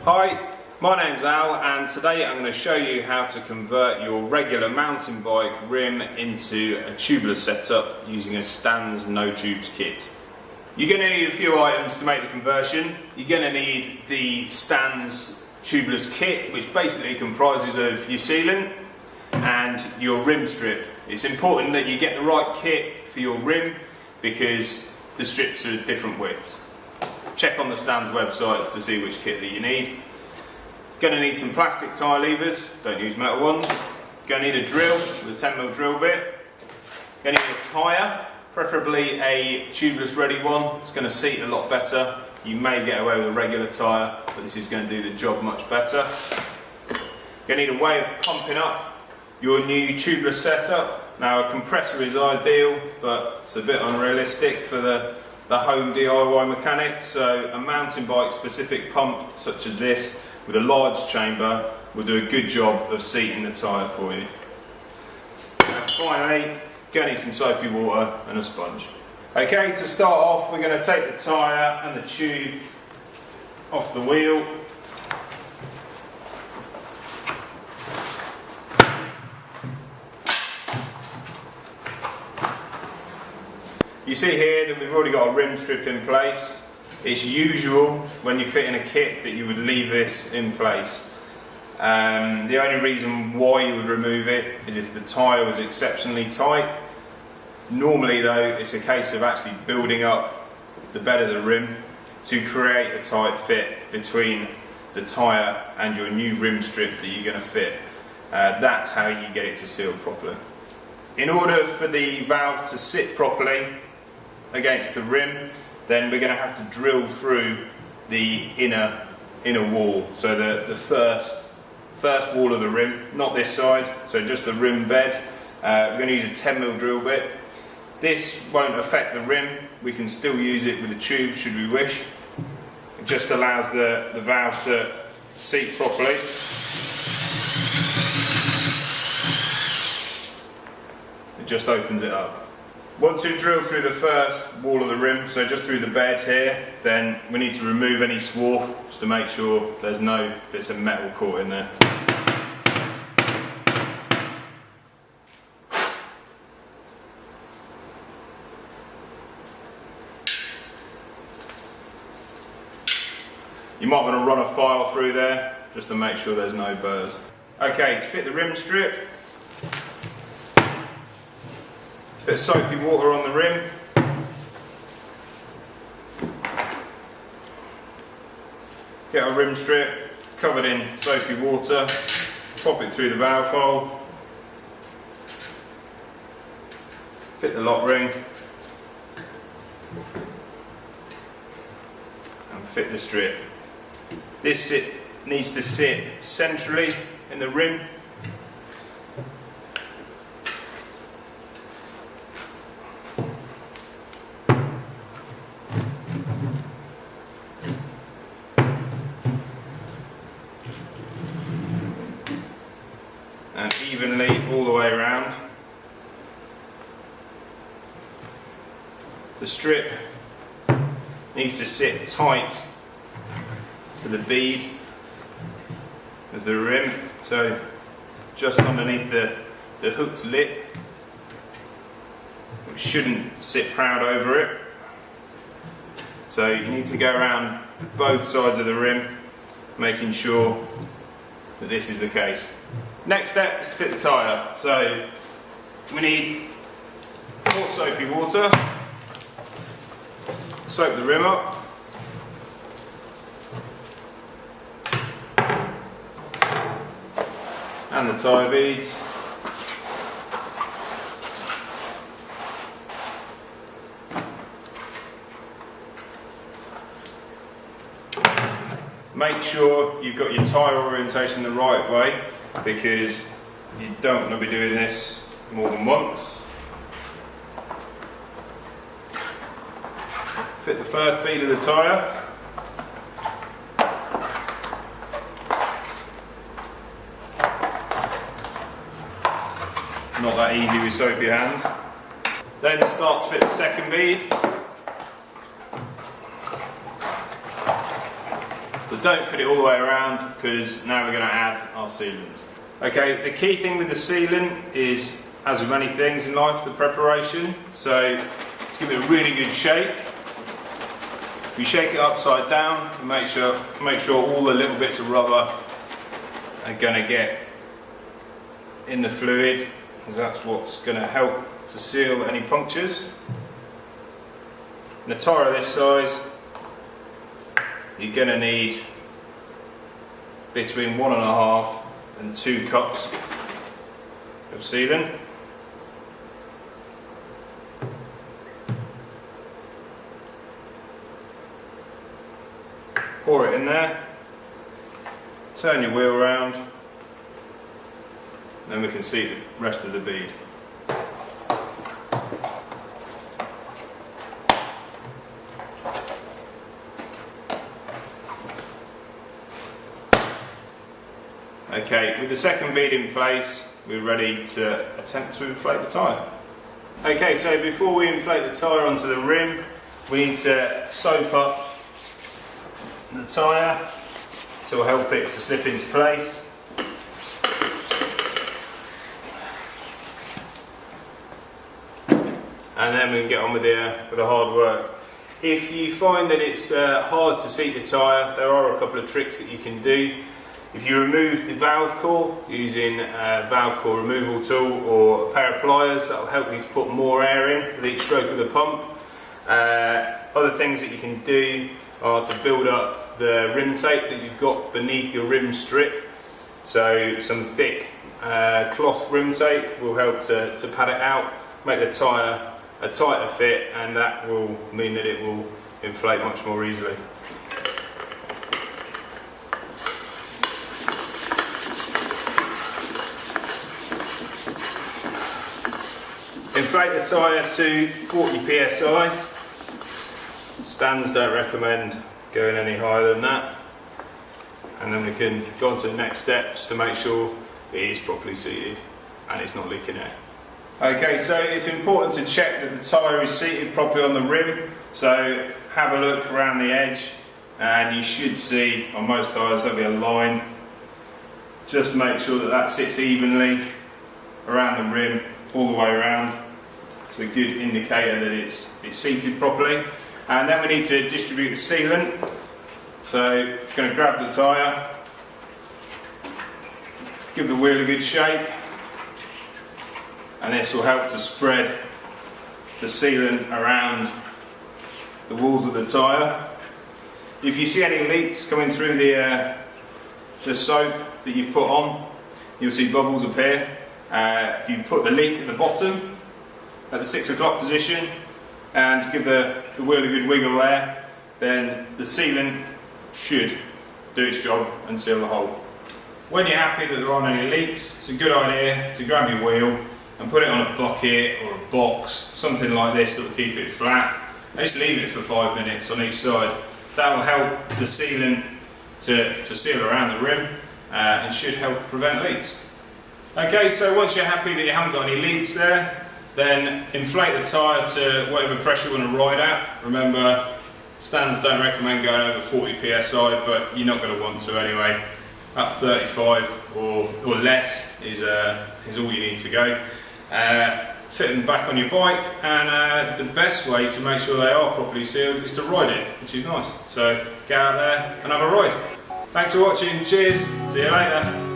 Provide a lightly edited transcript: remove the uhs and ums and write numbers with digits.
Hi, my name's Al and today I'm going to show you how to convert your regular mountain bike rim into a tubeless setup using a Stan's no tubes kit. You're going to need a few items to make the conversion. You're going to need the Stan's tubeless kit, which basically comprises of your sealant and your rim strip. It's important that you get the right kit for your rim because the strips are different widths. Check on the Stan's website to see which kit that you need. Going to need some plastic tyre levers, don't use metal ones. Going to need a drill with a 10mm drill bit. Going to need a tyre, preferably a tubeless ready one. It's going to seat a lot better. You may get away with a regular tyre, but this is going to do the job much better. You're going to need a way of pumping up your new tubeless setup. Now a compressor is ideal, but it's a bit unrealistic for the home DIY mechanic, so a mountain bike specific pump such as this with a large chamber will do a good job of seating the tyre for you. And finally, going to need some soapy water and a sponge. Okay, to start off we're going to take the tyre and the tube off the wheel. You see here that we've already got a rim strip in place. It's usual when you fit in a kit that you would leave this in place. The only reason why you would remove it is if the tyre was exceptionally tight. Normally though, it's a case of actually building up the bed of the rim to create a tight fit between the tyre and your new rim strip that you're going to fit. That's how you get it to seal properly. In order for the valve to sit properly against the rim, then we're going to have to drill through the inner wall. So the first wall of the rim, not this side, so just the rim bed. We're going to use a 10mm drill bit. This won't affect the rim. We can still use it with a tube should we wish. It just allows the valve to seat properly. It just opens it up. Once we've drilled through the first wall of the rim, so just through the bed here, then we need to remove any swarf just to make sure there's no bits of metal caught in there. You might want to run a file through there just to make sure there's no burrs. Okay, to fit the rim strip, bit of soapy water on the rim. Get our rim strip covered in soapy water, pop it through the valve hole, fit the lock ring and fit the strip. This needs to sit centrally in the rim. And evenly all the way around. The strip needs to sit tight to the bead of the rim, so just underneath the hooked lip, which shouldn't sit proud over it. So you need to go around both sides of the rim, making sure that this is the case. Next step is to fit the tyre. So we need more soapy water, soap the rim up, and the tyre beads. Make sure you've got your tyre orientation the right way, because you don't want to be doing this more than once. Fit the first bead of the tyre. Not that easy with soapy hands. Then start to fit the second bead. The don't fit it all the way around because now we're going to add our sealants. Okay, the key thing with the sealant is, as with many things in life, the preparation. So let's give it a really good shake. If you shake it upside down, make sure all the little bits of rubber are going to get in the fluid, because that's what's going to help to seal any punctures. In a tyre of this size, you're going to need between 1.5 and 2 cups of sealant. Pour it in there, turn your wheel around, then we can see the rest of the bead. Okay, with the second bead in place, we're ready to attempt to inflate the tyre. Okay, so before we inflate the tyre onto the rim, we need to soap up the tyre, so we'll help it to slip into place. And then we can get on with the hard work. If you find that it's hard to seat the tyre, there are a couple of tricks that you can do. If you remove the valve core using a valve core removal tool or a pair of pliers, that will help you to put more air in with each stroke of the pump. Other things that you can do are to build up the rim tape that you've got beneath your rim strip. So some thick cloth rim tape will help to pad it out, make the tyre a tighter fit, and that will mean that it will inflate much more easily. Inflate the tyre to 40 psi. Stands don't recommend going any higher than that. And then we can go on to the next step just to make sure it is properly seated and it's not leaking air. Okay, so it's important to check that the tyre is seated properly on the rim. So have a look around the edge and you should see on most tyres there'll be a line. Just make sure that that sits evenly around the rim all the way around. It's a good indicator that it's seated properly. And then we need to distribute the sealant. So just going to grab the tyre, give the wheel a good shake, and this will help to spread the sealant around the walls of the tyre. If you see any leaks coming through the soap that you've put on, you'll see bubbles appear. If you put the leak at the bottom, at the 6 o'clock position, and give the wheel a good wiggle there, then the sealant should do its job and seal the hole. When you're happy that there aren't any leaks, it's a good idea to grab your wheel and put it on a bucket or a box, something like this that will keep it flat, and just leave it for 5 minutes on each side. That will help the sealant to seal around the rim and should help prevent leaks. Okay, so once you're happy that you haven't got any leaks there, then inflate the tyre to whatever pressure you want to ride at. Remember, stands don't recommend going over 40 psi, but you're not going to want to anyway. At 35 or less is all you need to go. Fit them back on your bike, and the best way to make sure they are properly sealed is to ride it, which is nice. So get out there and have a ride. Thanks for watching, cheers, see you later.